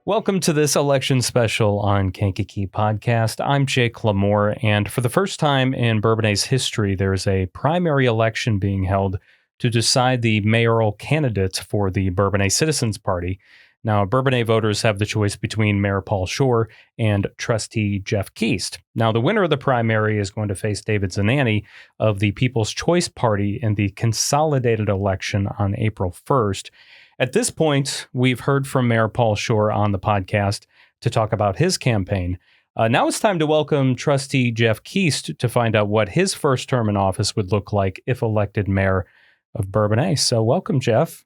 Welcome to this election special on Kankakee Podcast. I'm Jake LaMore, and for the first time in Bourbonnais history, there is a primary election being held to decide the mayoral candidates for the Bourbonnais Citizens Party. Now, Bourbonnais voters have the choice between Mayor Paul Schorr and Trustee Jeff Keast. Now, the winner of the primary is going to face David Zanani of the People's Choice Party in the consolidated election on April 1st. At this point, we've heard from Mayor Paul Schorr on the podcast to talk about his campaign. Now it's time to welcome Trustee Jeff Keast to find out what his first term in office would look like if elected mayor of Bourbonnais. So welcome, Jeff.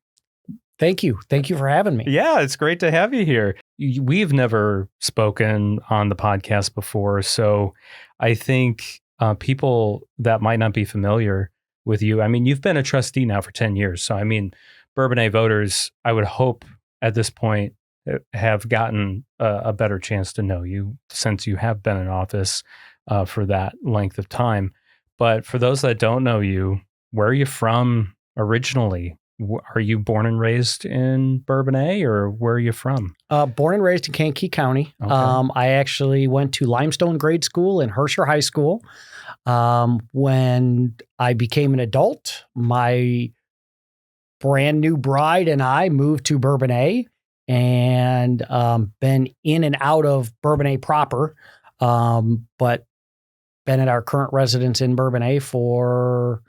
Thank you. Thank you for having me. Yeah, it's great to have you here. We've never spoken on the podcast before, so I think people that might not be familiar with you, I mean, you've been a trustee now for 10 years, so I mean, Bourbonnais voters, I would hope at this point, have gotten a better chance to know you since you have been in office for that length of time. But for those that don't know you, where are you from originally? Are you born and raised in Bourbonnais, or where are you from? Born and raised in Kankakee County. Okay. I actually went to Limestone Grade School and Herscher High School. When I became an adult, my brand new bride and I moved to Bourbonnais and been in and out of Bourbonnais proper, but been at our current residence in Bourbonnais for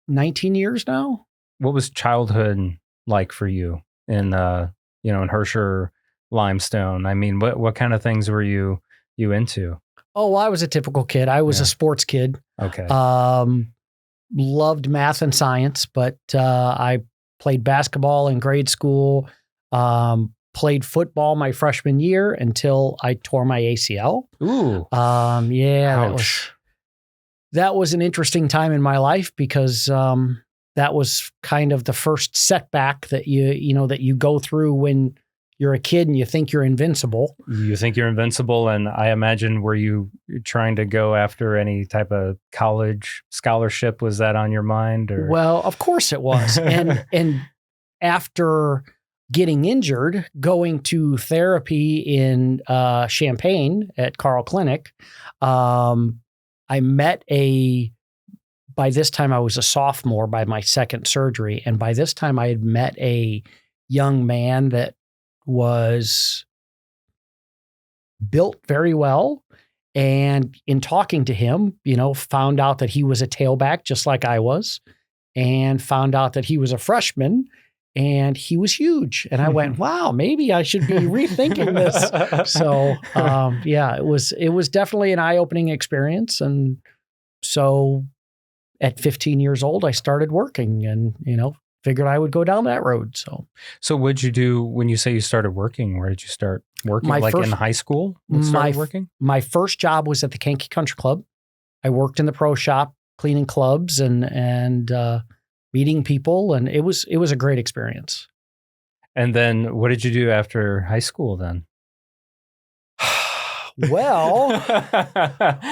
19 years now. What was childhood like for you in in Herscher, Limestone? I mean, what kind of things were you into? Oh, well, I was a typical kid. I was a sports kid. Okay. Loved math and science, but I played basketball in grade school, played football my freshman year until I tore my ACL. Ooh. Yeah, that was an interesting time in my life because that was kind of the first setback that you go through when you're a kid and you think you're invincible. You think you're invincible, and I imagine, were you trying to go after any type of college scholarship? Was that on your mind? Or? Well, of course it was. And after getting injured, going to therapy in Champaign at Carl Clinic, I met by this time I was a sophomore by my second surgery. And by this time I had met a young man that was built very well. And in talking to him, found out that he was a tailback just like I was, and found out that he was a freshman and he was huge. And I went, wow, maybe I should be rethinking this. So, it was definitely an eye-opening experience. And so at 15 years old, I started working and, figured I would go down that road. So what'd you do when you say you started working? Where did you start working? In high school? Working? My first job was at the Kankakee Country Club. I worked in the pro shop, cleaning clubs and meeting people, and it was a great experience. And then what did you do after high school then? Well,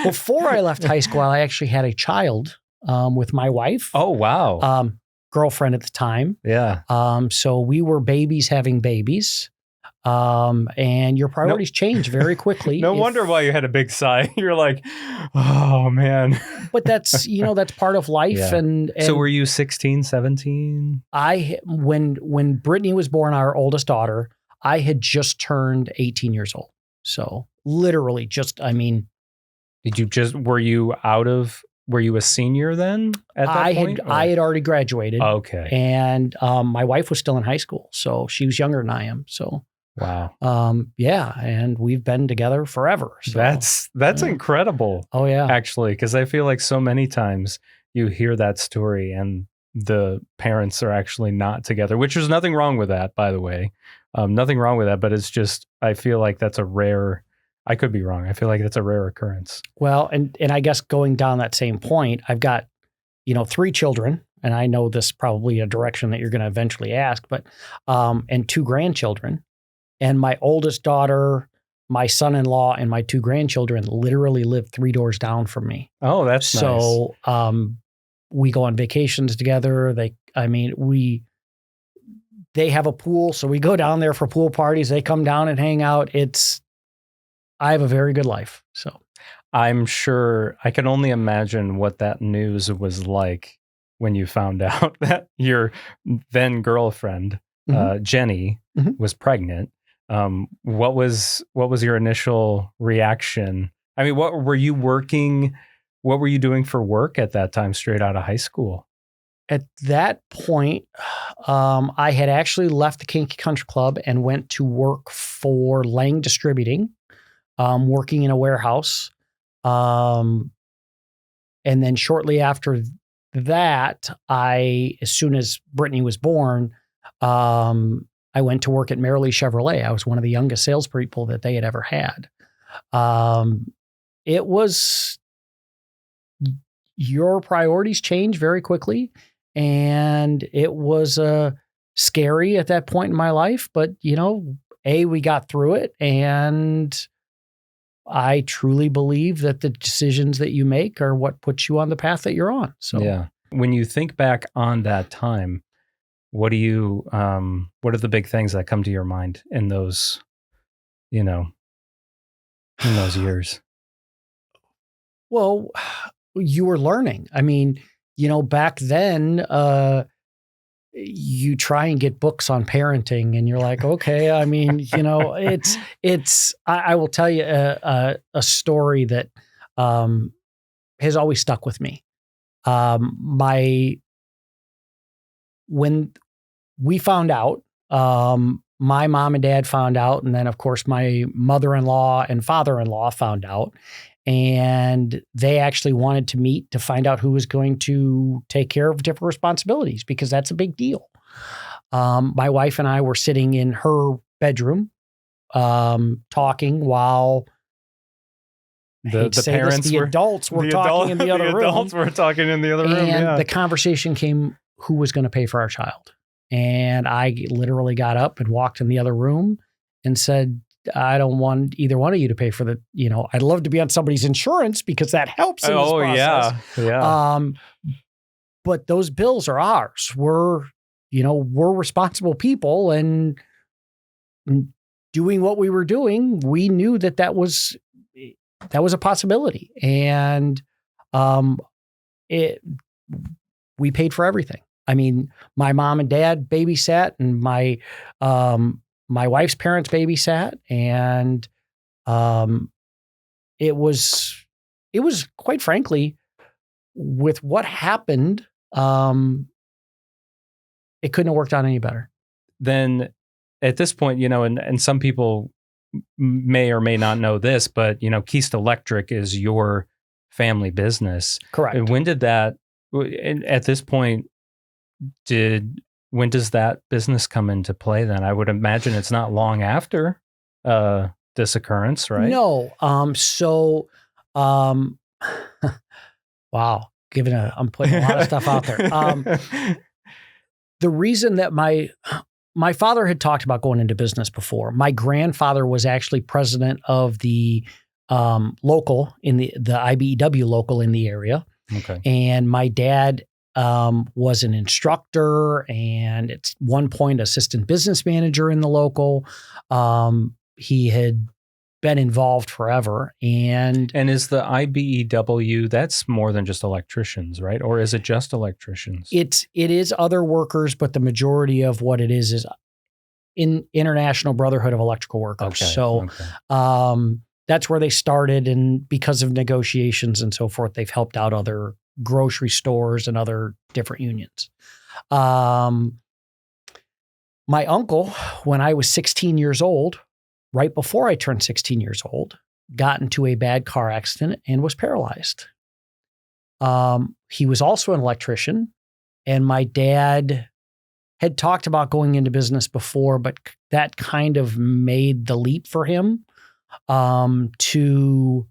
before I left high school, I actually had a child with my wife. Oh, wow. Girlfriend at the time. Yeah. So we were babies having babies. And your priorities change very quickly. No wonder why you had a big sigh. You're like, oh man. But that's, that's part of life. Yeah. And so were you 16, 17? When Brittany was born, our oldest daughter, I had just turned 18 years old. So literally were you a senior then at that point? I had already graduated. Okay. And my wife was still in high school. So she was younger than I am. So wow. And we've been together forever. So, that's incredible. Oh yeah. Actually, because I feel like so many times you hear that story and the parents are actually not together, which there's nothing wrong with that, by the way. Nothing wrong with that, but it's just, I feel like that's I could be wrong. I feel like that's a rare occurrence. Well, and I guess going down that same point, I've got, 3 children, and I know this is probably a direction that you're going to eventually ask, but, and 2 grandchildren. And my oldest daughter, my son-in-law, and my 2 grandchildren literally live 3 doors down from me. Oh, that's nice. So we go on vacations together. they have a pool, so we go down there for pool parties. They come down and hang out. I have a very good life. So I'm sure I can only imagine what that news was like when you found out that your then girlfriend, Jenny, was pregnant. What was your initial reaction? I mean, what were you doing for work at that time, straight out of high school? At that point, I had actually left the Kankakee Country Club and went to work for Lang Distributing, working in a warehouse. And then shortly after that, as soon as Brittany was born, I went to work at Mayoral Chevrolet. I was one of the youngest salespeople that they had ever had. It was, your priorities change very quickly. And it was scary at that point in my life. But, we got through it. And I truly believe that the decisions that you make are what puts you on the path that you're on. So, yeah. When you think back on that time, what are the big things that come to your mind in those, in those years? Well, you were learning. I mean, back then, you try and get books on parenting and you're like, okay, I mean, I will tell you a story that has always stuck with me. When we found out, my mom and dad found out, and then of course my mother-in-law and father-in-law found out, and they actually wanted to meet to find out who was going to take care of different responsibilities, because that's a big deal. My wife and I were sitting in her bedroom, talking while the parents the adults were talking in the other room. The adults were talking in the other room. And the conversation came, who was going to pay for our child? And I literally got up and walked in the other room and said, I don't want either one of you to pay for I'd love to be on somebody's insurance because that helps in this process. Yeah. But those bills are ours. We're responsible people, and doing what we were doing, we knew that was a possibility. And we paid for everything. I mean, my mom and dad babysat, and my wife's parents babysat, and it was quite frankly, with what happened, it couldn't have worked out any better. Then at this point, and some people may or may not know this, but Keast Electric is your family business. Correct. And when did that, at this point, when does that business come into play then? I would imagine it's not long after this occurrence, right? No. Wow. I'm putting a lot of stuff out there. The reason that my father had talked about going into business before. My grandfather was actually president of the local in the IBEW local in the area. Okay. And my dad was an instructor, and at one point assistant business manager in the local. He had been involved forever. And is the IBEW, that's more than just electricians, right? Or is it just electricians? It is other workers, but the majority of what it is in International Brotherhood of Electrical Workers. Okay, so that's where they started. And because of negotiations and so forth, they've helped out other grocery stores and other different unions. My uncle, when I was 16 years old, right before I turned 16 years old, got into a bad car accident and was paralyzed. He was also an electrician, and my dad had talked about going into business before, but that kind of made the leap for him to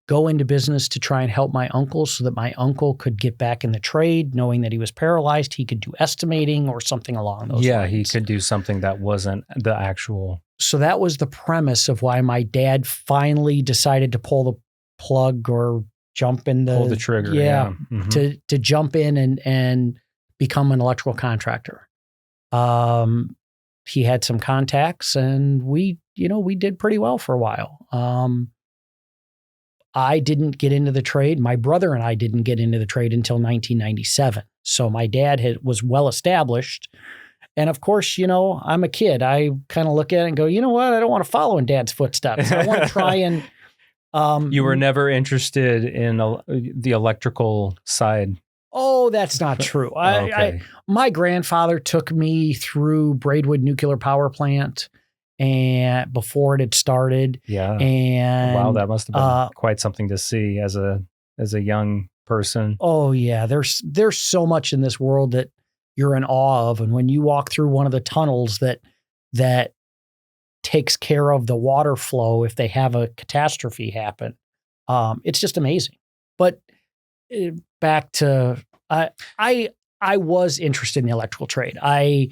go into business to try and help my uncle so that my uncle could get back in the trade, knowing that he was paralyzed. He could do estimating or something along those lines. Yeah, he could do something that wasn't the actual. So that was the premise of why my dad finally decided to pull the plug or pull the trigger. Yeah. Mm-hmm. To jump in and become an electrical contractor. He had some contacts, and we did pretty well for a while. I didn't get into the trade. My brother and I didn't get into the trade until 1997. So my dad was well established. And of course, I'm a kid. I kind of look at it and go, you know what? I don't want to follow in Dad's footsteps. I want to try and... you were never interested in the electrical side? Oh, that's not true. Okay. My grandfather took me through Braidwood Nuclear Power Plant and before it had started. Yeah. And wow, that must have been quite something to see as a young person. Oh yeah, there's so much in this world that you're in awe of, and when you walk through one of the tunnels that takes care of the water flow if they have a catastrophe happen, it's just amazing. But back to I was interested in the electrical trade. I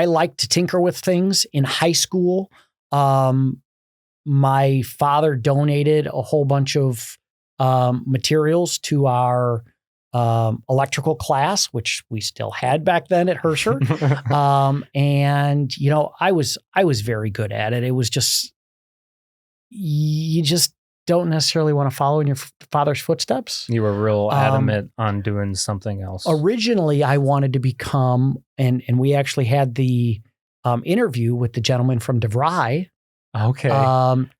liked to tinker with things in high school. My father donated a whole bunch of materials to our electrical class, which we still had back then at Hersher. And I was very good at it. It was just, you just don't necessarily want to follow in your father's footsteps. You were real adamant on doing something else. Originally, I wanted to become, and we actually had the interview with the gentleman from DeVry. Okay.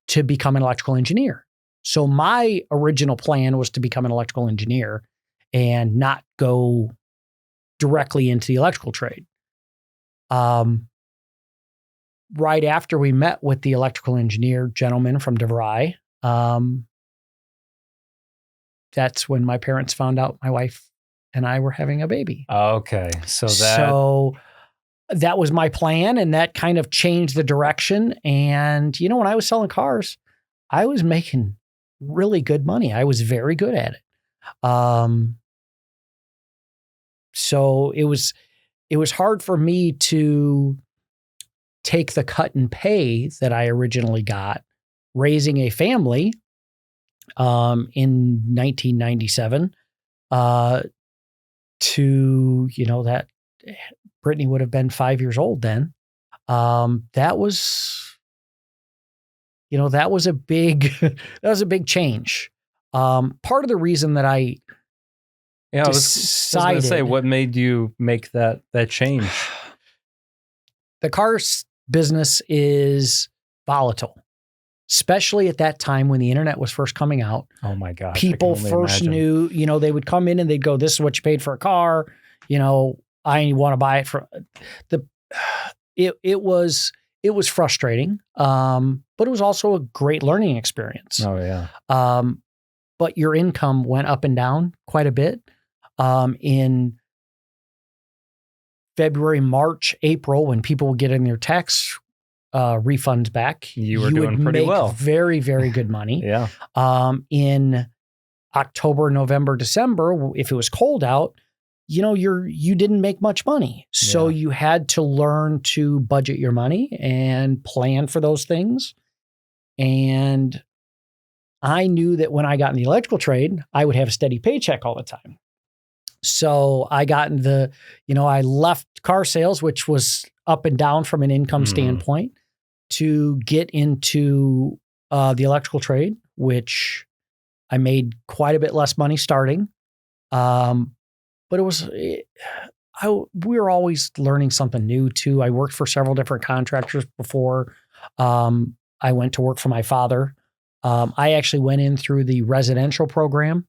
To become an electrical engineer. So my original plan was to become an electrical engineer and not go directly into the electrical trade. Right after we met with the electrical engineer gentleman from DeVry, that's when my parents found out my wife and I were having a baby. Okay. So that was my plan, and that kind of changed the direction. And, when I was selling cars, I was making really good money. I was very good at it. So it was hard for me to take the cut and pay that I originally got raising a family in 1997 to, that Brittany would have been 5 years old then. That was a big, change. Part of the reason that I was going to say, what made you make that change? The car business is volatile, especially at that time when the internet was first coming out. Oh my God. People first knew, they would come in and they'd go, this is what you paid for a car. I want to buy it for it was frustrating. But it was also a great learning experience. Oh yeah. But your income went up and down quite a bit. In February, March, April, when people would get in their tax refunds back, you were doing pretty well. Very, very good money. Yeah. In October, November, December, if it was cold out, you didn't make much money. So you had to learn to budget your money and plan for those things. And I knew that when I got in the electrical trade, I would have a steady paycheck all the time. So I got in I left car sales, which was up and down from an income standpoint, to get into the electrical trade, which I made quite a bit less money starting. But we were always learning something new too. I worked for several different contractors before I went to work for my father. I actually went in through the residential program.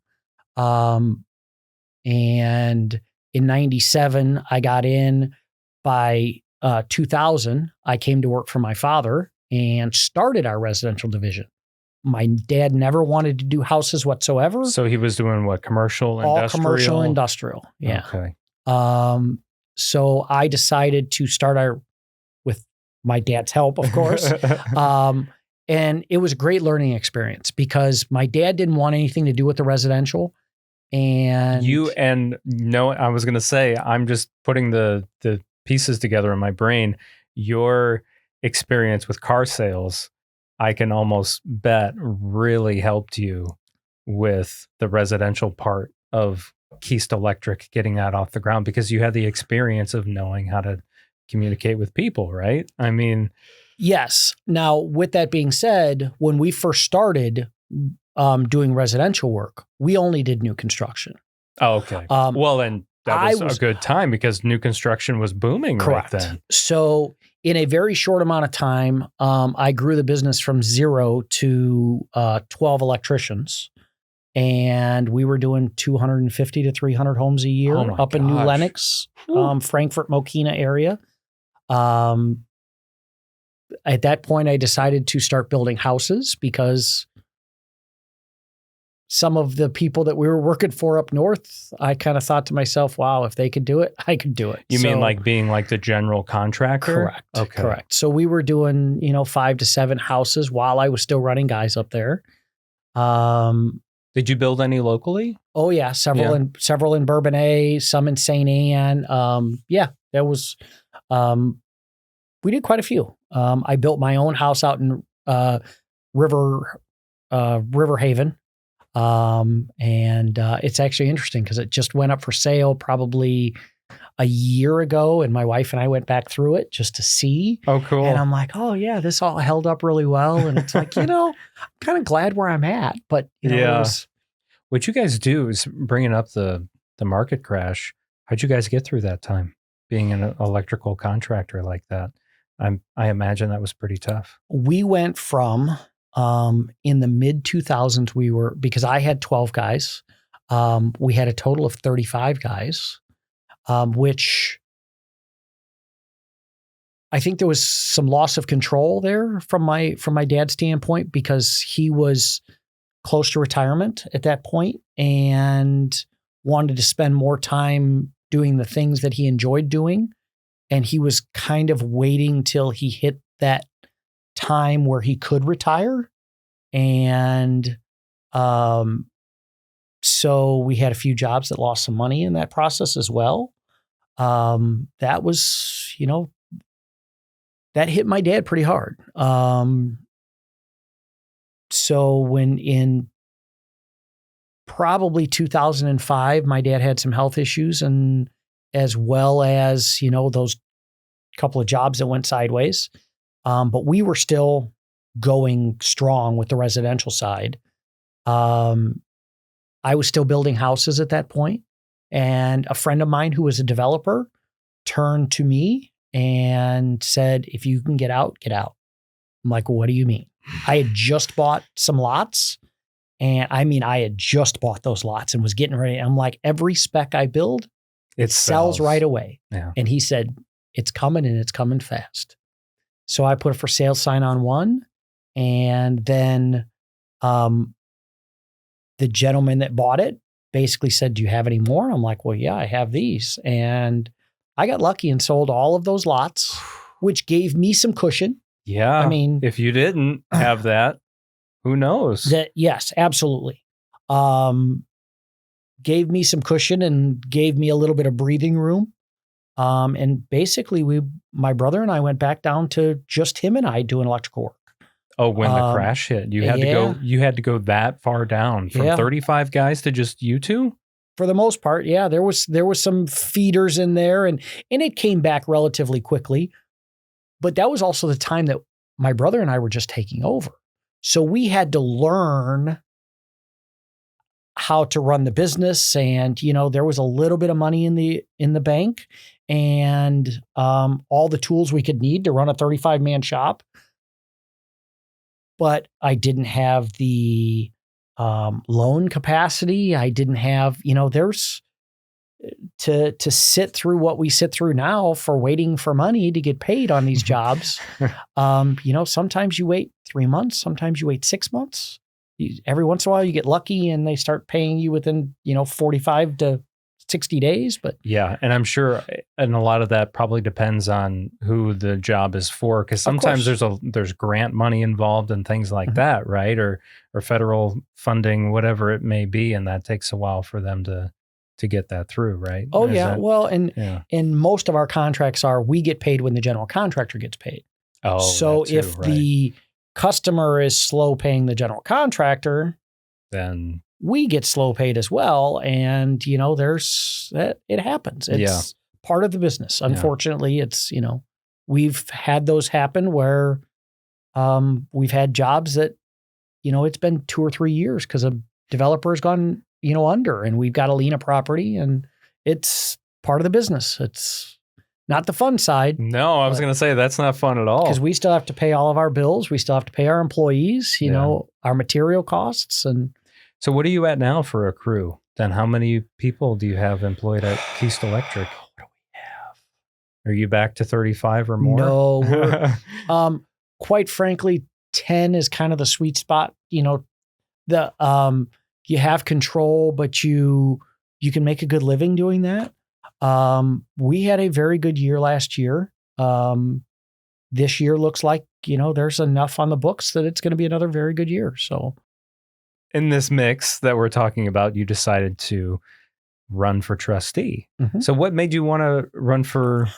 And in 97, I got in. By 2000, I came to work for my father and started our residential division. My dad never wanted to do houses whatsoever. So he was doing what? Commercial, all industrial? All commercial, industrial. Yeah. Okay. So I decided to start with my dad's help, of course. And it was a great learning experience because my dad didn't want anything to do with the residential. And I was going to say, I'm just putting the pieces together in my brain. Your experience with car sales, I can almost bet, really helped you with the residential part of Keast Electric, getting that off the ground, because you had the experience of knowing how to communicate with people, right? I mean, yes. Now, with that being said, when we first started doing residential work, we only did new construction. oh, okay. Well, and that was a good time because new construction was booming correct. right then. So in a very short amount of time, I grew the business from 0 to 12 electricians. And we were doing 250 to 300 homes a year up in New Lenox, Frankfort, Mokina area. At that point, I decided to start building houses because some of the people that we were working for up north, I kind of thought to myself, wow, if they could do it, I could do it. You mean like being like the general contractor? Correct. Okay. Correct. So we were doing, 5 to 7 houses while I was still running guys up there. Did you build any locally? Oh yeah, several in Bourbonnais, some in St. Anne. There was. We did quite a few. I built my own house out in River Haven, and it's actually interesting because it just went up for sale probably a year ago, and my wife and I went back through it just to see. Oh, cool. And I'm like, oh yeah, this all held up really well. And it's like, I'm kind of glad where I'm at, but what you guys do is bringing up the market crash. How'd you guys get through that time being an electrical contractor like that? I imagine that was pretty tough. We went from, in the mid 2000s, because I had 12 guys. We had a total of 35 guys. Which I think there was some loss of control there from my dad's standpoint because he was close to retirement at that point and wanted to spend more time doing the things that he enjoyed doing. And he was kind of waiting till he hit that time where he could retire. And so we had a few jobs that lost some money in that process as well. That was, that hit my dad pretty hard. So when in probably 2005, my dad had some health issues, and as well as, those couple of jobs that went sideways. But we were still going strong with the residential side. I was still building houses at that point, and a friend of mine who was a developer turned to me and said, if you can get out, get out. I'm like, well, what do you mean? I had just bought some lots, and I had just bought those lots and was getting ready. I'm like, every spec I build, it sells right away. Yeah. And he said, it's coming, and it's coming fast. So I put a for sale sign on one, and then the gentleman that bought it basically said, do you have any more? I'm like, well, yeah, I have these. And I got lucky and sold all of those lots, which gave me some cushion. Yeah. If you didn't have that, who knows? Yes, absolutely. Gave me some cushion and gave me a little bit of breathing room. And basically my brother and I went back down to just him and I doing electrical work. Oh, when the crash hit, you had to go that far down from 35 guys to just you two? For the most part, yeah. There was some feeders in there, and it came back relatively quickly. But that was also the time that my brother and I were just taking over. So we had to learn how to run the business, and there was a little bit of money in the bank, and all the tools we could need to run a 35-man shop. But I didn't have the loan capacity. I didn't have, there's to sit through what we sit through now for waiting for money to get paid on these jobs. Sometimes you wait 3 months, sometimes you wait 6 months. Every once in a while you get lucky and they start paying you within, 45 to 60 days. But yeah, and I'm sure, and a lot of that probably depends on who the job is for, because sometimes there's grant money involved and things like that, right? Or federal funding, whatever it may be, and that takes a while for them to get that through, right? Oh, and most of our contracts we get paid when the general contractor gets paid. Oh, so if the customer is slow paying the general contractor, then we get slow paid as well. And, there's that. It happens. part of the business. Unfortunately, it's, we've had those happen where we've had jobs that, it's been 2 or 3 years because a developer has gone, under, and we've got to lien a property, and it's part of the business. It's not the fun side. No, I was going to say that's not fun at all. Because we still have to pay all of our bills. We still have to pay our employees, our material costs. And so what are you at now for a crew? Then how many people do you have employed at Keast Electric? What do we have? Are you back to 35 or more? No, we're, quite frankly, 10 is kind of the sweet spot. You have control, but you can make a good living doing that. We had a very good year last year. This year looks like, there's enough on the books that it's going to be another very good year. So in this mix that we're talking about, you decided to run for trustee. Mm-hmm. So what made you want to run for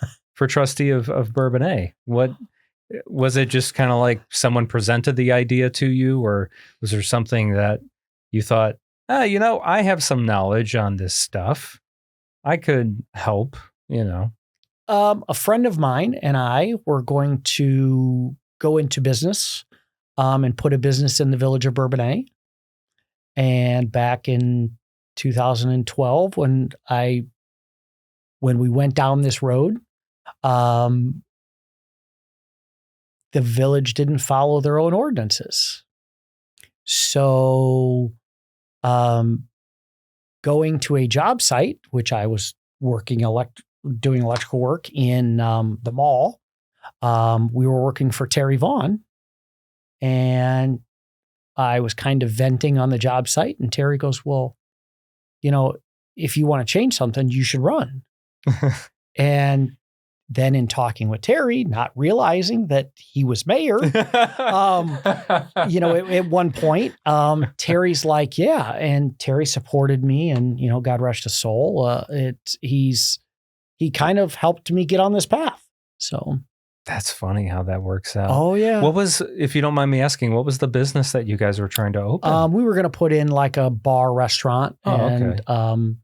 trustee of Bourbonnais? What was it? Just kind of like someone presented the idea to you, or was there something that you thought, I have some knowledge on this stuff, I could help, A friend of mine and I were going to go into business and put a business in the village of Bourbonnais. And back in 2012, when we went down this road, the village didn't follow their own ordinances. So going to a job site, which I was working doing electrical work in the mall, we were working for Terry Vaughn, and I was kind of venting on the job site, and Terry goes, well, if you want to change something, you should run. And then in talking with Terry, not realizing that he was mayor, at one point, Terry's like, yeah. And Terry supported me, and, God rest his soul. He kind of helped me get on this path. So that's funny how that works out. Oh yeah. What was, if you don't mind me asking, what was the business that you guys were trying to open? We were going to put in like a bar restaurant, and okay.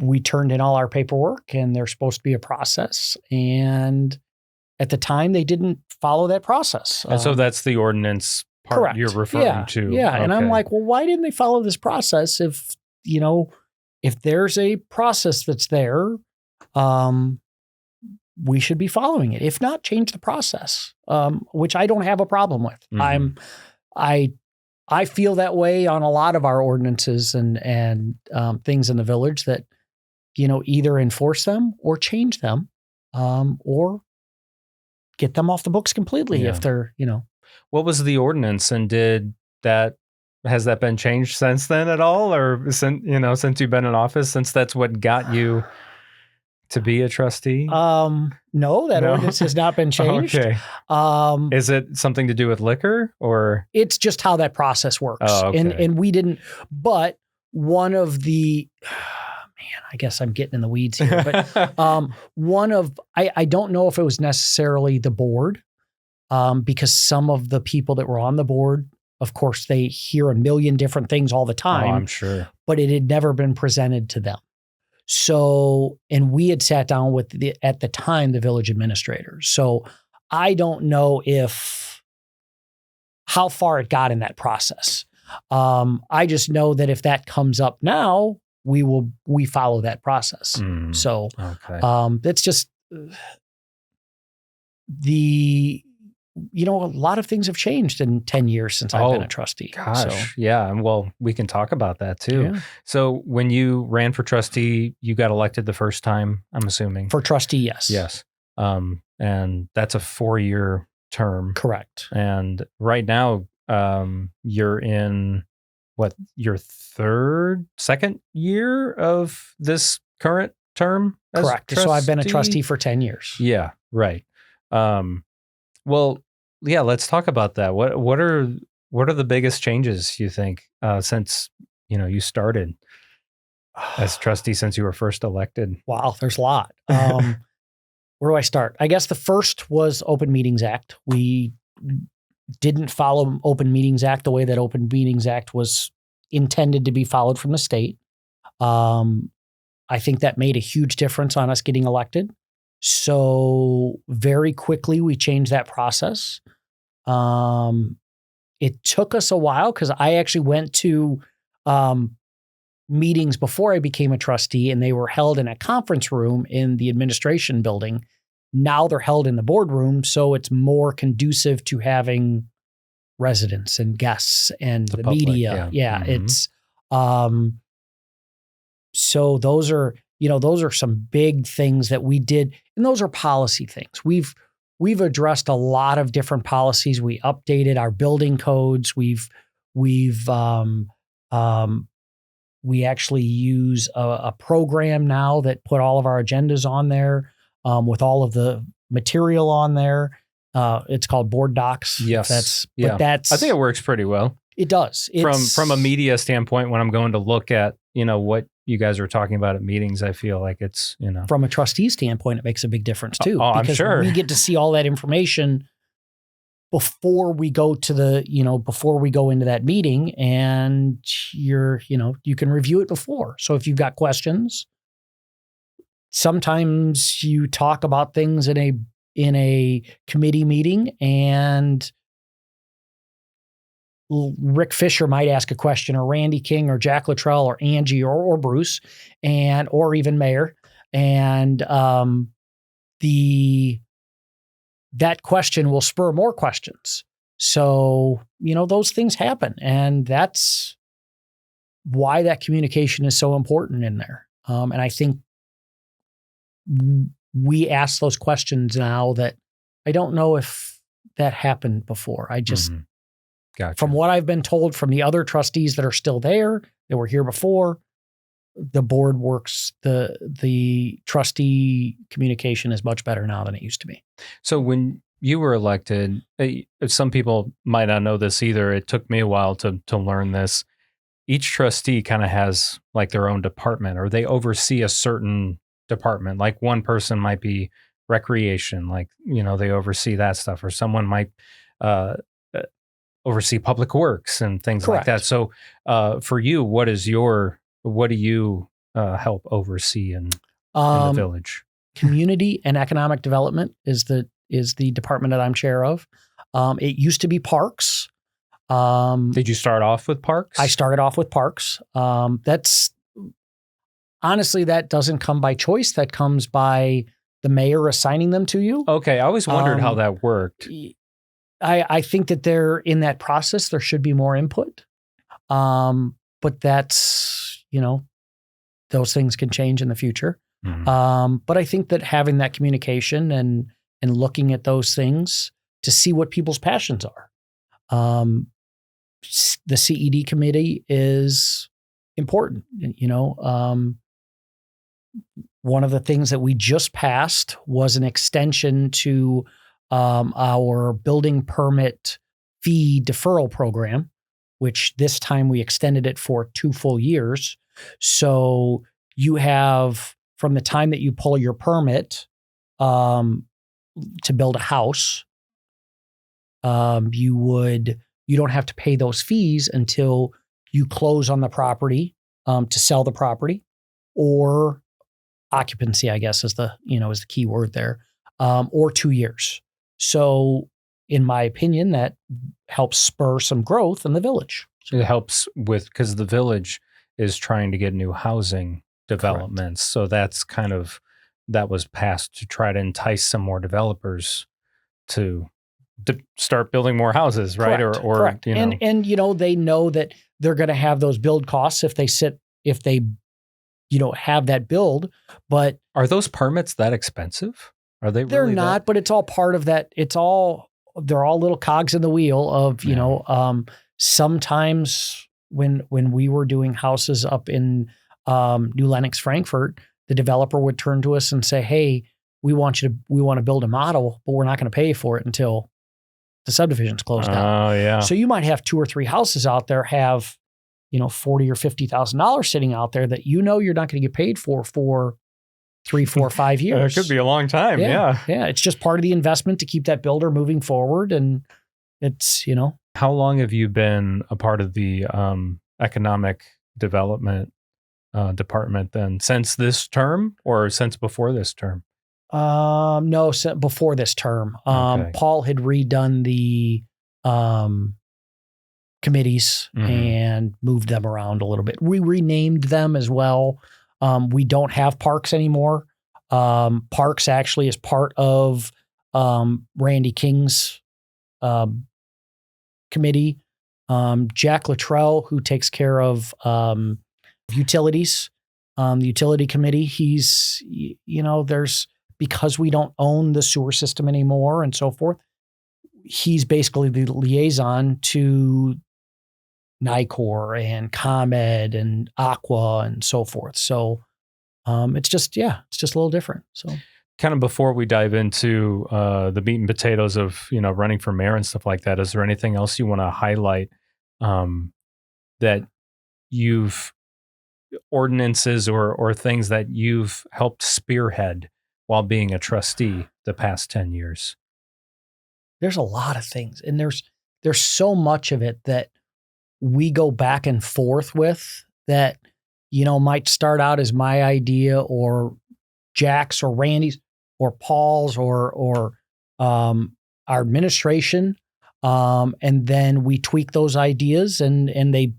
We turned in all our paperwork, and there's supposed to be a process. And at the time, they didn't follow that process. And so that's the ordinance part correct. You're referring to. Yeah. Okay. And I'm like, well, why didn't they follow this process? If there's a process that's there, we should be following it. If not, change the process, which I don't have a problem with. Mm-hmm. I feel that way on a lot of our ordinances and things in the village, that, either enforce them or change them, or get them off the books completely if they're, What was the ordinance, and has that been changed since then at all, or since you've been in office, since that's what got you to be a trustee? No, that ordinance has not been changed. Okay. Is it something to do with liquor, or? It's just how that process works. Oh, okay. And we didn't, but one of the, I guess I'm getting in the weeds here, but I don't know if it was necessarily the board, because some of the people that were on the board, of course, they hear a million different things all the time. Oh, I'm sure. But it had never been presented to them. So, and we had sat down with at the time, the village administrator. So I don't know how far it got in that process. I just know that if that comes up now, we follow that process. So, okay. That's just a lot of things have changed in 10 years since I've been a trustee. Gosh. So. Yeah. And well, we can talk about that too. Yeah. So when you ran for trustee, you got elected the first time, I'm assuming. For trustee, yes. Yes. And that's a 4-year term. Correct. And right now, you're in your second year of this current term? Correct. So I've been a trustee for 10 years. Yeah. Right. Well, yeah, let's talk about that. What are the biggest changes you think since you started as trustee, since you were first elected? Wow, there's a lot. Where do I start? I guess the first was Open Meetings Act. We didn't follow Open Meetings Act the way that Open Meetings Act was intended to be followed from the state. I think that made a huge difference on us getting elected. So very quickly we changed that process. It took us a while because I actually went to meetings before I became a trustee, and they were held in a conference room in the administration building. Now they're held in the boardroom, so it's more conducive to having residents and guests and the public, media. Yeah, Mm-hmm. it's so those are some big things that we did, and those are policy things. We've addressed a lot of different policies. We updated our building codes. We actually use a program now that put all of our agendas on there with all of the material on there. It's called Board Docs. Yes. But that's I think it works pretty well. It does. From a media standpoint, when I'm going to look at, what you guys are talking about at meetings, I feel like it's, From a trustee standpoint, it makes a big difference too. Oh, I'm sure. We get to see all that information before we go to before we go into that meeting, and you can review it before. So if you've got questions, sometimes you talk about things in a committee meeting, and Rick Fisher might ask a question, or Randy King, or Jack Luttrell, or Angie, or Bruce, or even Mayor, and that question will spur more questions. So, those things happen. And that's why that communication is so important in there. And I think we ask those questions now that I don't know if that happened before. I just, Gotcha. From what I've been told from the other trustees that are still there, that were here before, the board works, the trustee communication is much better now than it used to be. So when you were elected, some people might not know this either. It took me a while to learn this. Each trustee kind of has like their own department, or they oversee a certain department. Like one person might be recreation, like, they oversee that stuff, or someone might oversee public works and things Correct. like that. So for you, what do you help oversee in the village? Community and economic development is the department that I'm chair of. It used to be parks. Did you start off with parks? I started off with parks. That's honestly, that doesn't come by choice. That comes by the mayor assigning them to you. Okay. I always wondered how that worked. I think that in that process, there should be more input. But that's, those things can change in the future. Mm-hmm. But I think that having that communication and looking at those things to see what people's passions are. The CED committee is important. One of the things that we just passed was an extension to our building permit fee deferral program, which this time we extended it for 2 full years. So you have, from the time that you pull your permit to build a house, you don't have to pay those fees until you close on the property to sell the property, or occupancy, I guess, is the key word there, or 2 years. So in my opinion, that helps spur some growth in the village. It helps because the village is trying to get new housing developments. Correct. So that's that was passed to try to entice some more developers to start building more houses, right? Correct. Or Correct. And they know that they're going to have those build costs if they have that build. But are those permits that expensive? Are they? They're really not, but it's all part of that. They're all little cogs in the wheel of, sometimes when we were doing houses up in New Lenox, Frankfurt, the developer would turn to us and say, "Hey, we want to build a model, but we're not going to pay for it until the subdivision's closed down." Oh, yeah. So you might have 2 or 3 houses out there have, $40,000 or $50,000 sitting out there that you're not going to get paid for 3, 4, 5 years. It could be a long time. Yeah. Yeah. It's just part of the investment to keep that builder moving forward. And it's, How long have you been a part of the economic development department then, since this term or since before this term? No, before this term. Okay. Paul had redone the committees and moved them around a little bit. We renamed them as well. We don't have parks anymore. Parks actually is part of Randy King's committee. Jack Luttrell, who takes care of utilities, the utility committee, he's, because we don't own the sewer system anymore and so forth, he's basically the liaison to NICOR and ComEd and Aqua and so forth. So it's just a little different. So kind of before we dive into the meat and potatoes of, running for mayor and stuff like that, is there anything else you want to highlight that ordinances or things that you've helped spearhead while being a trustee the past 10 years? There's a lot of things, and there's so much of it that we go back and forth with that, might start out as my idea or Jack's or Randy's or Paul's or our administration. And then we tweak those ideas and they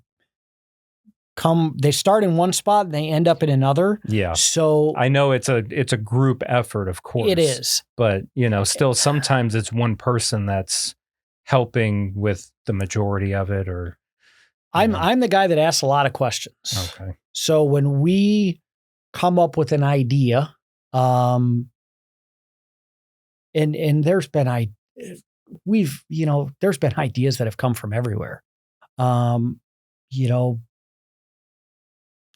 start in one spot and they end up in another. Yeah. So I know it's a group effort, of course. It is. But, still sometimes it's one person that's helping with the majority of it, or I'm the guy that asks a lot of questions. Okay. So when we come up with an idea, and there's been there's been ideas that have come from everywhere.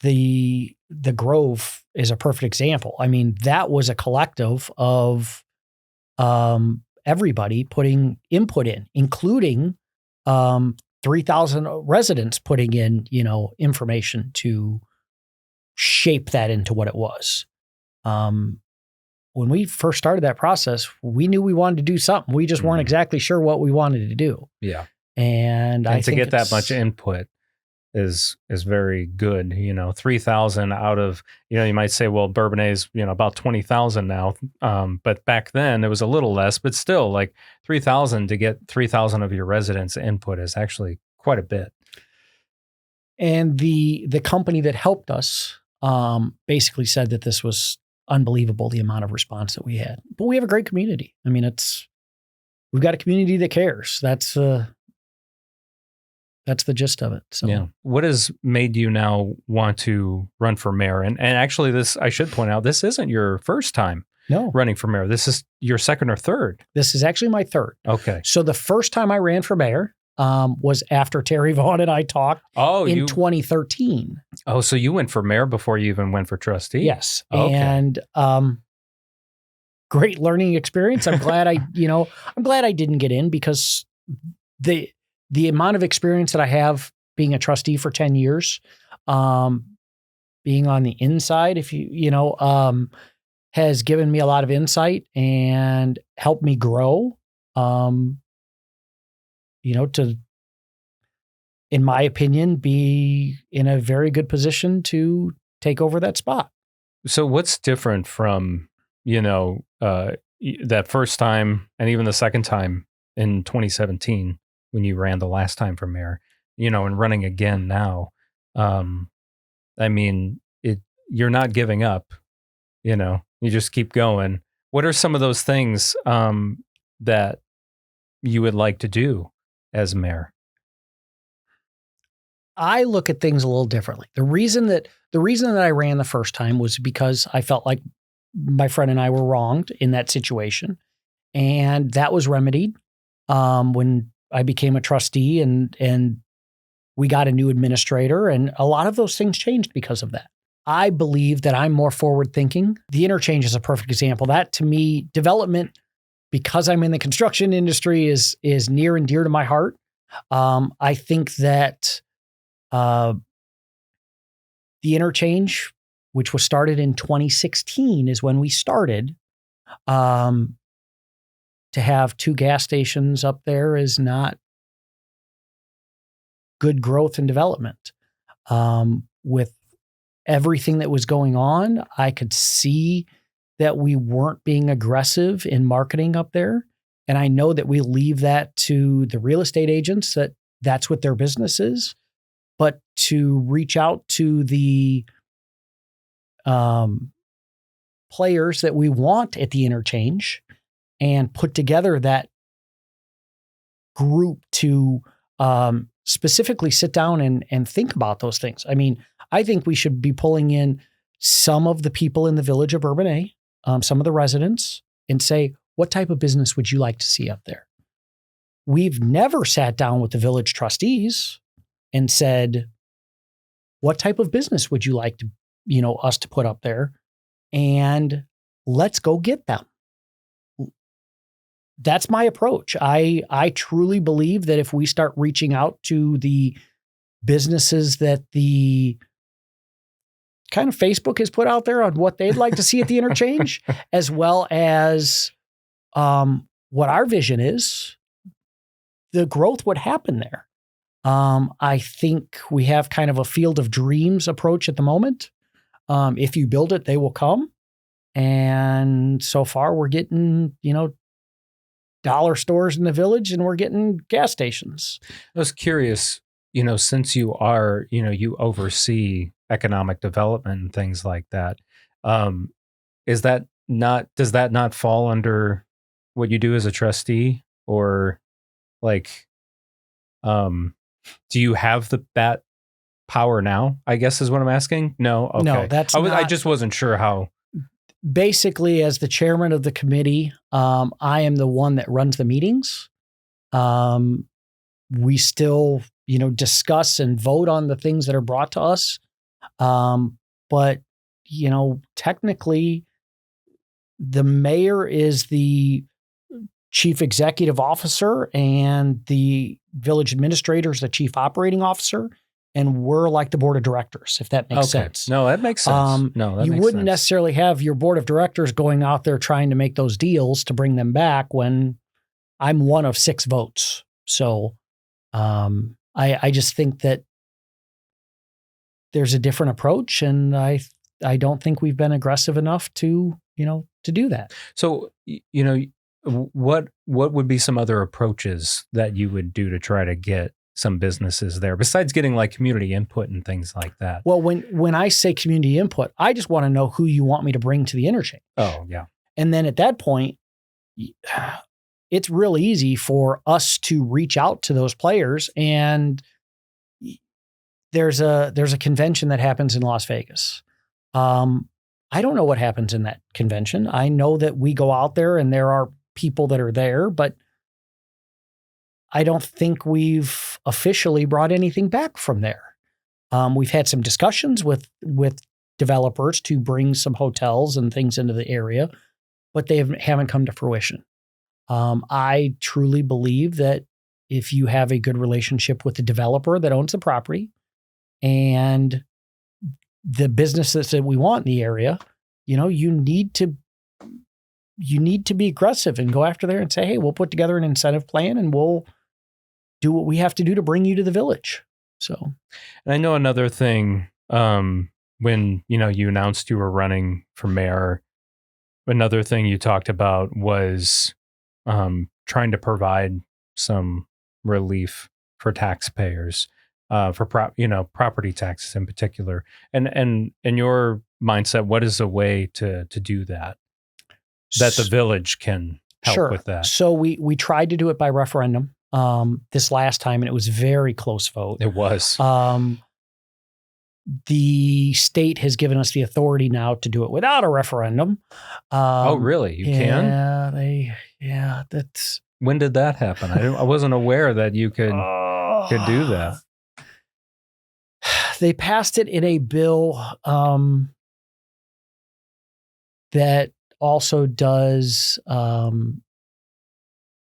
The Grove is a perfect example. I mean, that was a collective of everybody putting input in, including 3,000 residents putting in, information to shape that into what it was. When we first started that process, we knew we wanted to do something. We just weren't exactly sure what we wanted to do. Yeah. And I to think get that much input is very good. 3,000 out of, you might say, well, Bourbonnais is, about 20,000 now. But back then it was a little less, but still like 3,000 to get 3,000 of your residents' input is actually quite a bit. And the company that helped us basically said that this was unbelievable, the amount of response that we had. But we have a great community. I mean, we've got a community that cares. That's the gist of it. So yeah. What has made you now want to run for mayor? And actually I should point out, this isn't your first time running for mayor. This is your second or third. This is actually my third. Okay. So the first time I ran for mayor was after Terry Vaughn and I talked in 2013. Oh, so you went for mayor before you even went for trustee? Yes. Okay. And great learning experience. I'm glad I didn't get in, because the amount of experience that I have being a trustee for 10 years, being on the inside, has given me a lot of insight and helped me grow, to, in my opinion, be in a very good position to take over that spot. So what's different from, that first time and even the second time in 2017 when you ran the last time for mayor, and running again now? I mean, you're not giving up, you just keep going. What are some of those things that you would like to do as mayor? I look at things a little differently. The reason that I ran the first time was because I felt like my friend and I were wronged in that situation. And that was remedied when I became a trustee and we got a new administrator, and a lot of those things changed because of that. I believe that I'm more forward thinking. The interchange is a perfect example. That, to me, development, because I'm in the construction industry, is near and dear to my heart. I think that the interchange, which was started in 2016, is when we started. To have 2 gas stations up there is not good growth and development. With everything that was going on. I could see that we weren't being aggressive in marketing up there. And I know that we leave that to the real estate agents, that's what their business is. But to reach out to the players that we want at the interchange and put together that group to specifically sit down and think about those things. I mean, I think we should be pulling in some of the people in the village of Bourbonnais, some of the residents, and say, what type of business would you like to see up there? We've never sat down with the village trustees and said, what type of business would you like to, us to put up there? And let's go get them. That's my approach. I truly believe that if we start reaching out to the businesses that the kind of Facebook has put out there on what they'd like to see at the interchange, as well as what our vision is, the growth would happen there. I think we have kind of a field of dreams approach at the moment. If you build it, they will come. And so far we're getting, dollar stores in the village and we're getting gas stations. I was curious, since you are, you oversee economic development and things like that. Does that not fall under what you do as a trustee, or do you have that power now? I guess is what I'm asking. No. Okay. No, that's I just wasn't sure how. Basically, as the chairman of the committee, I am the one that runs the meetings. We still, discuss and vote on the things that are brought to us. But, technically, the mayor is the chief executive officer and the village administrator is the chief operating officer. And we're like the board of directors, if that makes sense. No, that makes sense. You wouldn't necessarily have your board of directors going out there trying to make those deals to bring them back when I'm one of 6 votes. So I just think that there's a different approach, and I don't think we've been aggressive enough to do that. So, what would be some other approaches that you would do to try to get some businesses there, besides getting like community input and things like that? Well, when I say community input, I just want to know who you want me to bring to the interchange. Oh, yeah. And then at that point, it's real easy for us to reach out to those players. And there's a convention that happens in Las Vegas. I don't know what happens in that convention. I know that we go out there and there are people that are there, but I don't think we've officially brought anything back from there. We've had some discussions with developers to bring some hotels and things into the area, but they haven't come to fruition. I truly believe that if you have a good relationship with the developer that owns the property and the businesses that we want in the area, you need to be aggressive and go after there and say, hey, we'll put together an incentive plan and we'll do what we have to do to bring you to the village. So, and I know another thing, when, you announced you were running for mayor, another thing you talked about was, trying to provide some relief for taxpayers, for property taxes in particular. And in your mindset, what is a way to do that the village can help with that? So we tried to do it by referendum. This last time, and it was a very close vote. It was. The state has given us the authority now to do it without a referendum. Oh, really? You can? Yeah, that's. When did that happen? I wasn't aware that you could do that. They passed it in a bill that also does.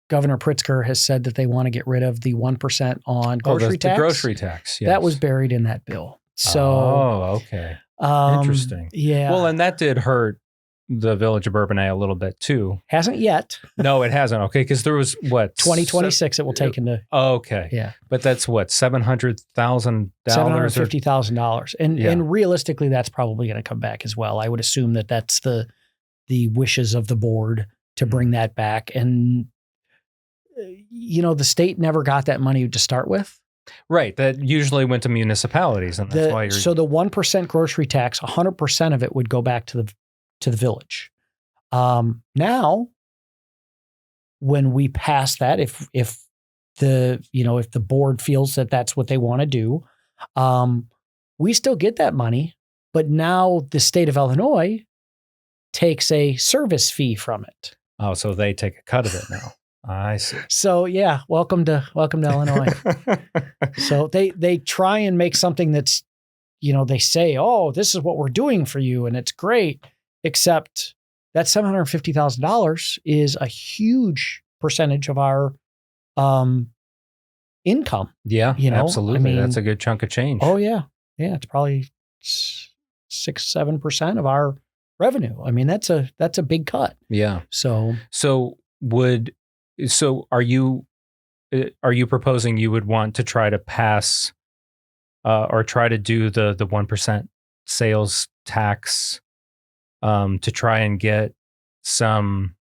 Governor Pritzker has said that they want to get rid of the 1% on grocery tax. The grocery tax, yes. That was buried in that bill. So, okay. Interesting. Yeah. Well, and that did hurt the Village of Bourbonnais a little bit too. Hasn't yet. No, it hasn't. Okay, because there was what 2026 it will take into. Okay, Yeah, but that's what $700,000, $750,000, and realistically, that's probably going to come back as well. I would assume that that's the wishes of the board to bring that back, and the state never got that money to start with. Right, that usually went to municipalities, and that's why so the 1% grocery tax, 100% of it would go back to the village. Now, when we pass that, if the board feels that that's what they want to do, we still get that money, but now the state of Illinois takes a service fee from it. Oh, so they take a cut of it now. I see. So yeah, welcome to Illinois. So they try and make something that's, they say, oh, this is what we're doing for you, and it's great. Except that $750,000 is a huge percentage of our income. Yeah, absolutely. I mean, that's a good chunk of change. Oh yeah, it's probably 6-7% of our revenue. I mean, that's a big cut. Yeah. So are you proposing you would want to try to pass or try to do the 1% sales tax to try and get some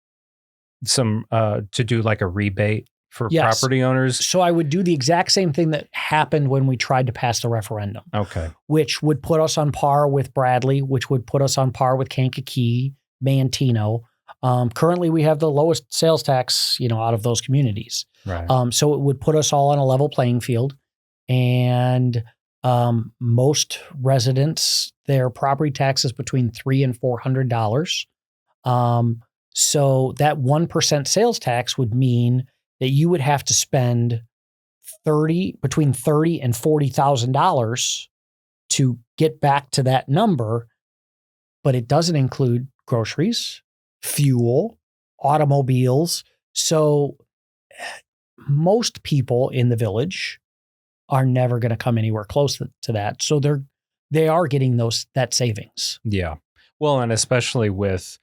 to do like a rebate for property owners? So I would do the exact same thing that happened when we tried to pass the referendum. Okay. Which would put us on par with Bradley, which would put us on par with Kankakee, Mantino. Currently, we have the lowest sales tax, out of those communities. Right. So it would put us all on a level playing field, and most residents, their property tax is between $300 and $400. So that 1% sales tax would mean that you would have to spend between $30,000 and $40,000 to get back to that number, but it doesn't include groceries, fuel, automobiles. So most people in the village are never going to come anywhere close to that. So they are getting that savings. Yeah. Well, and especially with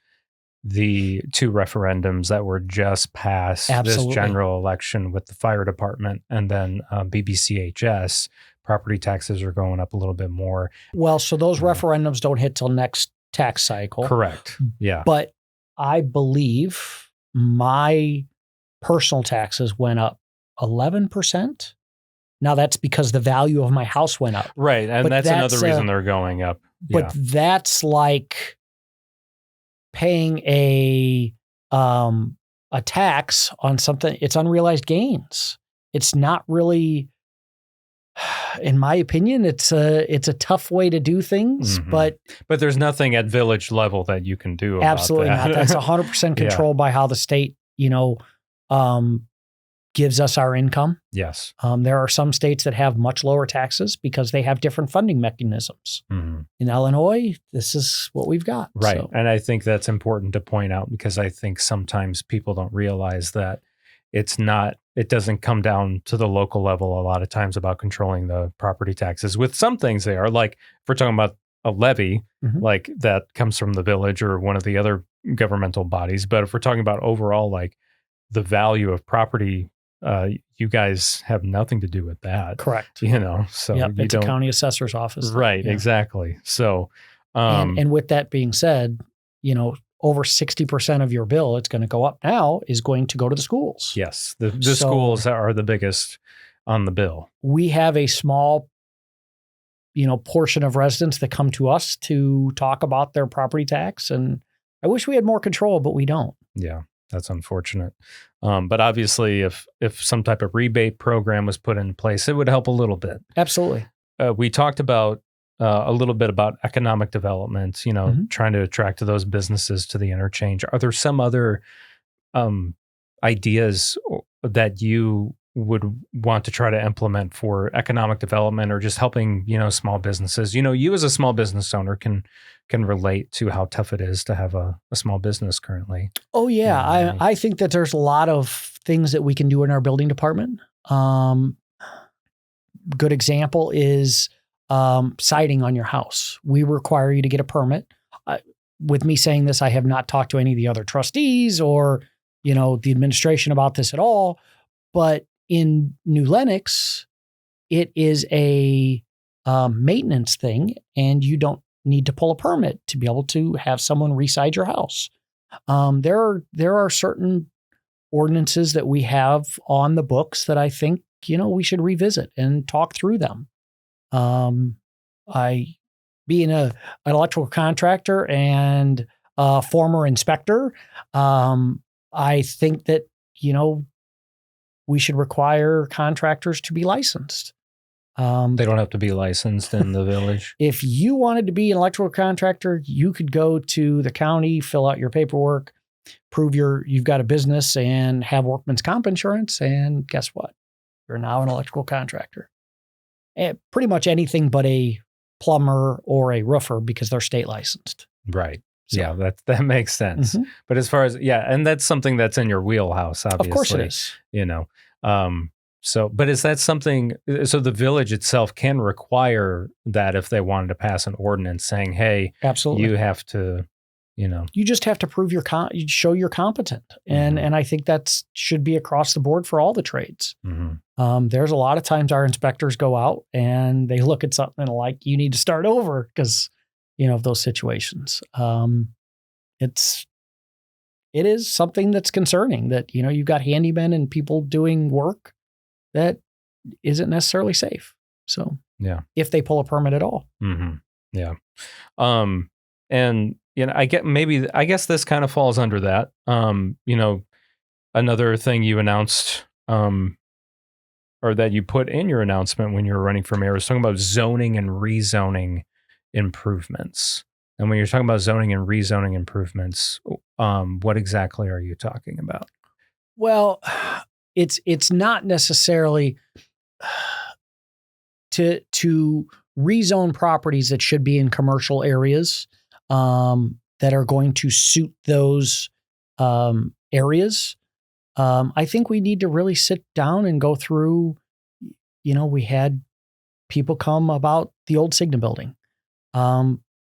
the two referendums that were just passed this general election with the fire department and then BBCHS, property taxes are going up a little bit more. Well, so those referendums don't hit till next tax cycle. Correct. Yeah. But I believe my personal taxes went up 11%. Now that's because the value of my house went up. Right. And that's another reason they're going up. Yeah. But that's like paying a tax on something. It's unrealized gains. It's not really, in my opinion, it's a tough way to do things, but there's nothing at village level that you can do about absolutely that. not. That's 100% controlled by how the state, gives us our income. Yes. There are some states that have much lower taxes because they have different funding mechanisms. In Illinois, this is what we've got. Right. So. And I think that's important to point out because I think sometimes people don't realize that it doesn't come down to the local level a lot of times about controlling the property taxes. With some things they are, like if we're talking about a levy, like that comes from the village or one of the other governmental bodies. But if we're talking about overall, like the value of property, you guys have nothing to do with that. Correct. So it's a county assessor's office. Right. Yeah. Exactly. So, and with that being said, over 60% of your bill, it's going to go up now, is going to go to the schools. Yes. The schools are the biggest on the bill. We have a small, portion of residents that come to us to talk about their property tax. And I wish we had more control, but we don't. Yeah. That's unfortunate. But obviously, if some type of rebate program was put in place, it would help a little bit. Absolutely. We talked about a little bit about economic development, trying to attract those businesses to the interchange. Are there some other ideas that you would want to try to implement for economic development or just helping, small businesses? You as a small business owner can relate to how tough it is to have a small business currently. Oh yeah. I think that there's a lot of things that we can do in our building department. Good example is siding on your house. We require you to get a permit. with me saying this, I have not talked to any of the other trustees or, the administration about this at all. But in New Lenox, it is a maintenance thing, and you don't need to pull a permit to be able to have someone reside your house. There are certain ordinances that we have on the books that I think, we should revisit and talk through them. Being an electrical contractor and a former inspector, I think that, we should require contractors to be licensed. They don't have to be licensed in the village. If you wanted to be an electrical contractor, you could go to the county, fill out your paperwork, prove you've got a business and have workman's comp insurance. And guess what? You're now an electrical contractor. And pretty much anything but a plumber or a roofer, because they're state licensed. Right. So, yeah, that makes sense. Mm-hmm. But as far as, and that's something that's in your wheelhouse, obviously. Of course it is. But is that something, so the village itself can require that if they wanted to pass an ordinance saying, hey, absolutely, you have to, You just have to prove show you're competent. And mm-hmm. and I think that should be across the board for all the trades. Mm-hmm. There's a lot of times our inspectors go out and they look at something like, you need to start over because, of those situations. It is something that's concerning that, you've got handymen and people doing work that isn't necessarily safe. So if they pull a permit at all. Mm-hmm. Yeah. And, I guess this kind of falls under that. Another thing you announced, or that you put in your announcement when you were running for mayor was talking about zoning and rezoning improvements. And when you're talking about zoning and rezoning improvements, what exactly are you talking about? Well, it's not necessarily to rezone properties that should be in commercial areas that are going to suit those areas. I think we need to really sit down and go through, we had people come about the old Cigna building.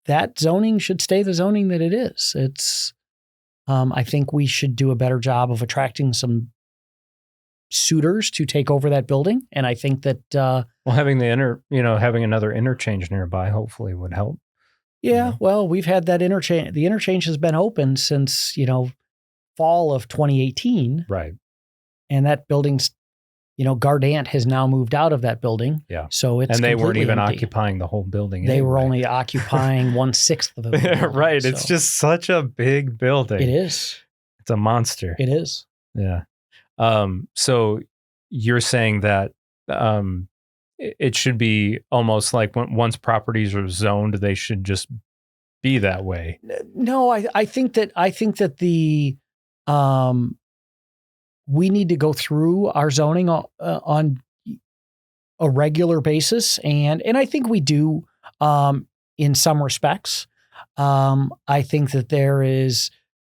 That zoning should stay the zoning that it is. It's, I think we should do a better job of attracting some suitors to take over that building. And I think that, having having another interchange nearby hopefully would help. Yeah. Well, we've had that interchange. The interchange has been open since, fall of 2018. Right. And that building's, Gardant has now moved out of that building. Yeah. So it's and they weren't even empty. Occupying the whole building. They were only occupying 1/6 of the building. Right. So. It's just such a big building. It is. It's a monster. It is. Yeah. So you're saying that it should be almost like once properties are zoned, they should just be that way. No, I think that the we need to go through our zoning on a regular basis, and I think we do in some respects. I think that there is,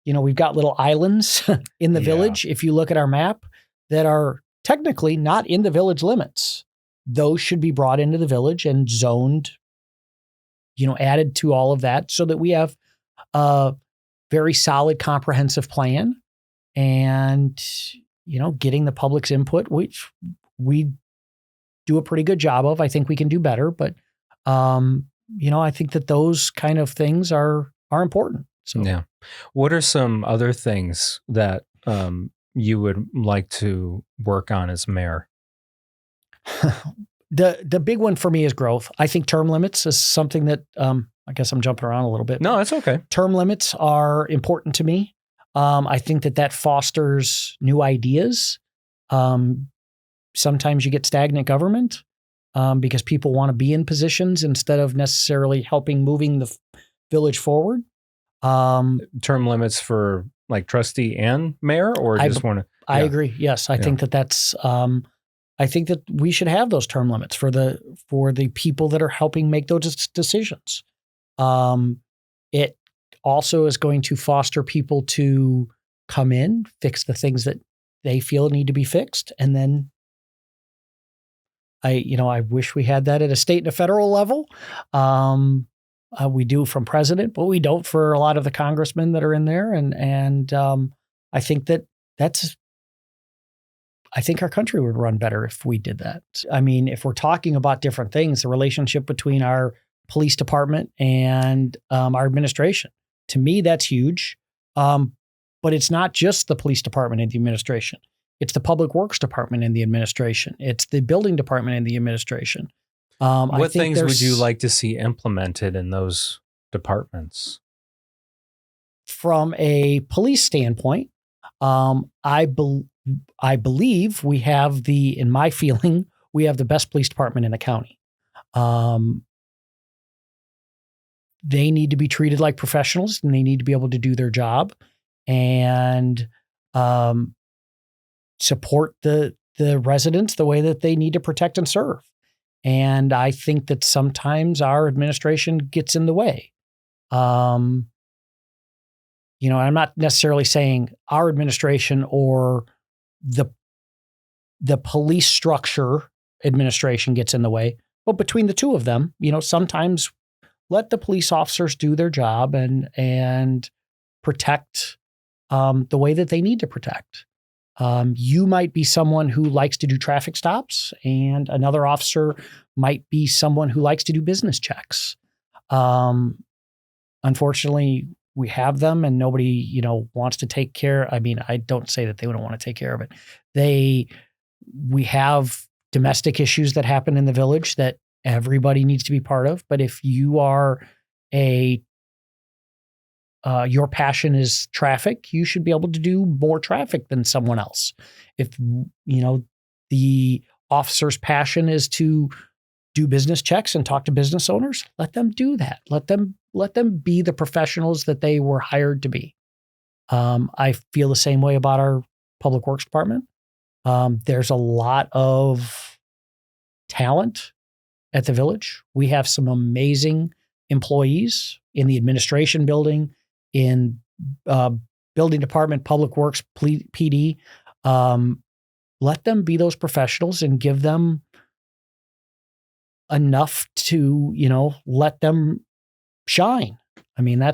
we've got little islands in the village. If you look at our map that are technically not in the village limits, those should be brought into the village and zoned, added to all of that so that we have a very solid, comprehensive plan and, getting the public's input, which we do a pretty good job of. I think we can do better, but, I think that those kind of things are important. So, yeah. What are some other things that you would like to work on as mayor? The big one for me is growth. I think term limits is something that I guess I'm jumping around a little bit. No, that's okay. Term limits are important to me. I think that fosters new ideas. Sometimes you get stagnant government because people want to be in positions instead of necessarily helping moving the village forward. Term limits for like trustee and mayor, or just want to? I agree. Yes, I think that's. I think that we should have those term limits for the people that are helping make those decisions. It also is going to foster people to come in, fix the things that they feel need to be fixed, and then I wish we had that at a state and a federal level. We do from president, but we don't for a lot of the congressmen that are in there. And I think I think our country would run better if we did that. I mean, if we're talking about different things, the relationship between our police department and our administration, to me, that's huge. But it's not just the police department and the administration. It's the public works department and the administration. It's the building department and the administration. What things would you like to see implemented in those departments? From a police standpoint, I believe we have in my feeling, we have the best police department in the county. They need to be treated like professionals, and they need to be able to do their job and support the residents the way that they need to protect and serve. And I think that sometimes our administration gets in the way. I'm not necessarily saying our administration or the police structure administration gets in the way, but between the two of them, sometimes let the police officers do their job and protect the way that they need to protect. You might be someone who likes to do traffic stops, and another officer might be someone who likes to do business checks. Unfortunately, we have them, and nobody, wants to take care. I mean, I don't say that they don't want to take care of it. We have domestic issues that happen in the village that everybody needs to be part of. But if you are your passion is traffic, you should be able to do more traffic than someone else. If, the officer's passion is to do business checks and talk to business owners, let them do that. Let them be the professionals that they were hired to be. I feel the same way about our public works department. There's a lot of talent at the village. We have some amazing employees in the administration building, in building department, public works, PD. Let them be those professionals and give them enough to, let them shine. I mean, I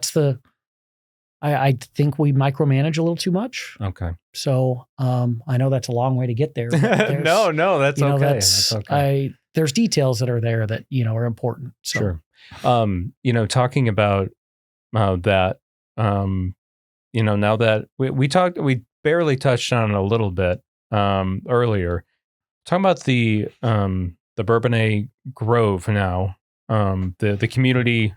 think we micromanage a little too much. Okay. So I know that's a long way to get there. No, that's okay. That's okay. There's details that are there that, are important. So. Sure. Talking about that, now that we barely touched on it a little bit earlier, talking about the Bourbonnais Grove now, the community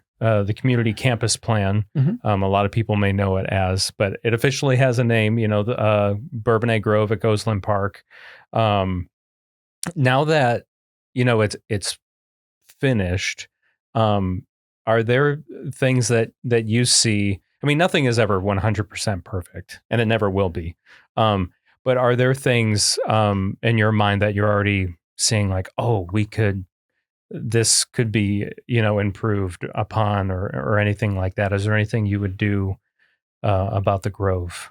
campus plan. Mm-hmm. A lot of people may know it as, but it officially has a name, the Bourbonnais Grove at Goesland Park. Now that, it's finished, are there things that you see? I mean, nothing is ever 100% perfect, and it never will be. But are there things in your mind that you're already seeing, like, oh, this could be, improved upon, or anything like that? Is there anything you would do about the Grove?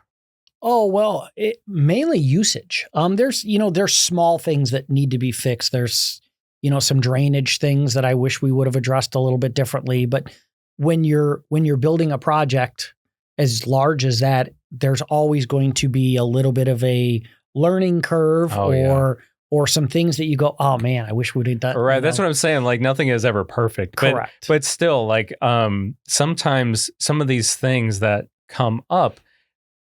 Oh, well, mainly usage. There's small things that need to be fixed. There's, some drainage things that I wish we would have addressed a little bit differently. But when you're building a project as large as that, there's always going to be a little bit of a learning curve, or some things that you go, oh man, I wish we'd have done. Right. That's what I'm saying. Like, nothing is ever perfect. Correct. But still, like, sometimes some of these things that come up,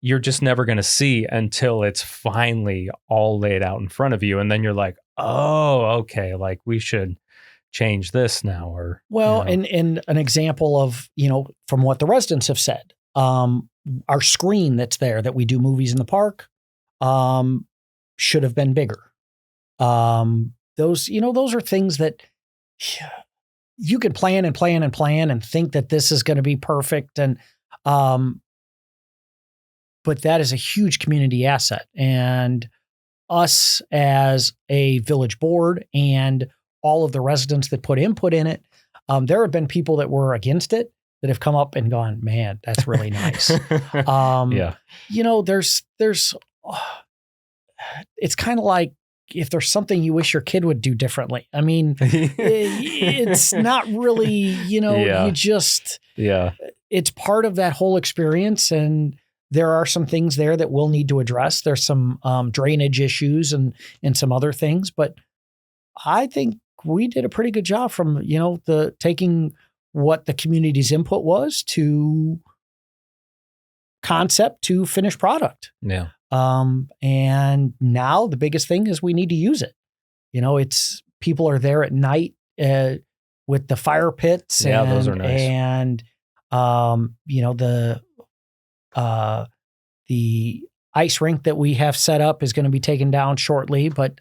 you're just never going to see until it's finally all laid out in front of you. And then you're like, oh, okay, like, we should change this now. Or, and an example of, from what the residents have said, our screen that's there that we do movies in the park, should have been bigger. Those are things that you can plan and think that this is going to be perfect. And, but that is a huge community asset, and us as a village board and all of the residents that put input in it. There have been people that were against it that have come up and gone, man, that's really nice. Yeah. There's it's kind of like if there's something you wish your kid would do differently. I mean, it's not really, you just, it's part of that whole experience. And there are some things there that we'll need to address. There's some drainage issues and some other things, but I think we did a pretty good job from, taking what the community's input was to concept to finished product. Yeah. And now the biggest thing is we need to use it. It's people are there at night with the fire pits. Yeah, those are nice. And, the ice rink that we have set up is going to be taken down shortly, but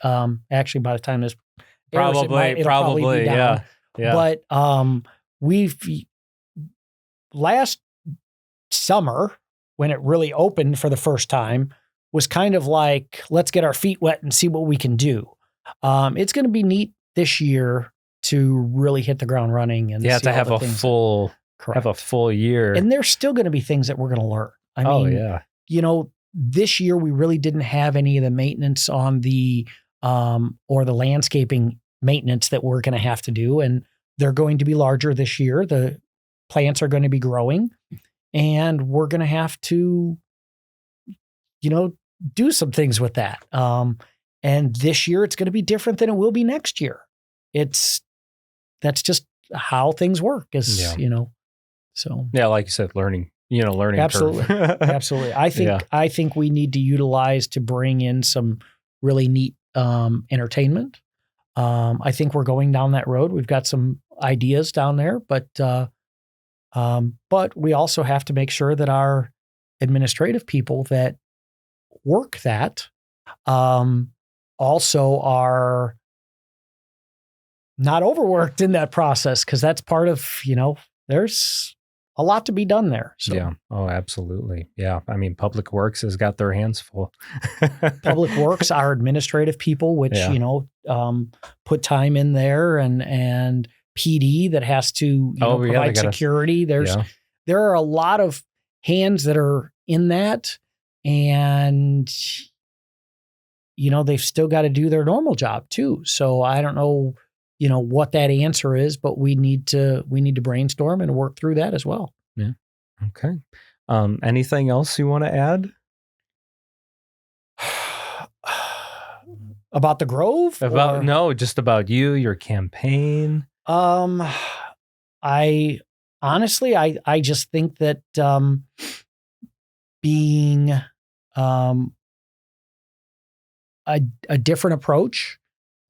actually by the time this airs, it'll probably be down. Yeah. But we've last summer when it really opened for the first time was kind of like, let's get our feet wet and see what we can do. It's going to be neat this year to really hit the ground running and to have a full year. And there's still going to be things that we're going to learn. I mean, this year we really didn't have any of the maintenance on the or the landscaping maintenance that we're going to have to do, and they're going to be larger this year. The plants are going to be growing, and we're going to have to, do some things with that. And this year it's going to be different than it will be next year. That's just how things work. So like you said, learning absolutely curve. Absolutely. I think we need to utilize to bring in some really neat entertainment. I think we're going down that road. We've got some ideas down there, but we also have to make sure that our administrative people that work that also are not overworked in that process, because that's part of, there's a lot to be done there. So. Yeah. Oh, absolutely. Yeah. I mean, Public Works has got their hands full. Public Works, our administrative people, which, put time in there, and PD that has to provide security. There are a lot of hands that are in that, and, they've still got to do their normal job too. So I don't know, what that answer is, but we need to brainstorm and work through that as well. Yeah. Okay. Anything else you want to add? About the Grove? Just about you, your campaign. I honestly just think that being a different approach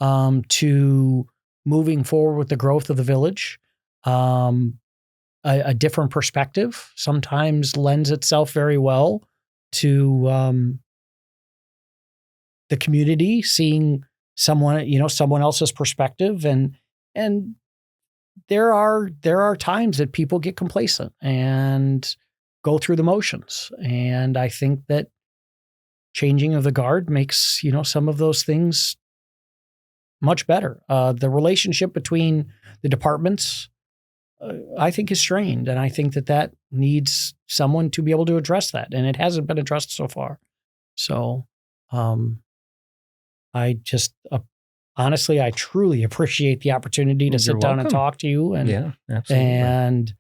to moving forward with the growth of the village, a different perspective sometimes lends itself very well to the community, seeing someone else's perspective, and there are times that people get complacent and go through the motions, and I think that changing of the guard makes some of those things much better. The relationship between the departments, I think, is strained, and I think that needs someone to be able to address that, and it hasn't been addressed so far. So, I just honestly, I truly appreciate the opportunity to sit down and talk to you, and absolutely, and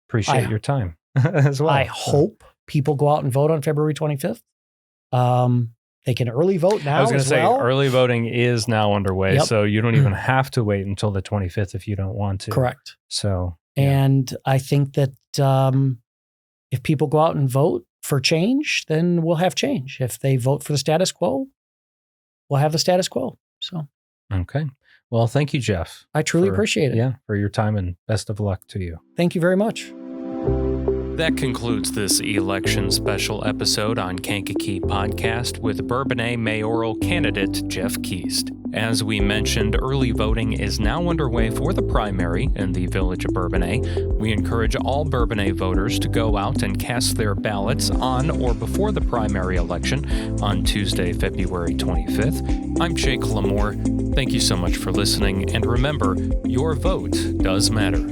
appreciate your time as well. I hope people go out and vote on February 25th. They can early vote now. I was going to say early voting is now underway, so you don't even have to wait until the 25th if you don't want to. Correct. So, and I think that if people go out and vote for change, then we'll have change. If they vote for the status quo, we'll have the status quo. So, okay. Well, thank you, Jeff. I truly appreciate it. Yeah, for your time, and best of luck to you. Thank you very much. That concludes this election special episode on Kankakee Podcast with Bourbonnais mayoral candidate Jeff Keast. As we mentioned, early voting is now underway for the primary in the village of Bourbonnais. We encourage all Bourbonnais voters to go out and cast their ballots on or before the primary election on Tuesday, February 25th. I'm Jake LaMore. Thank you so much for listening, and remember, your vote does matter.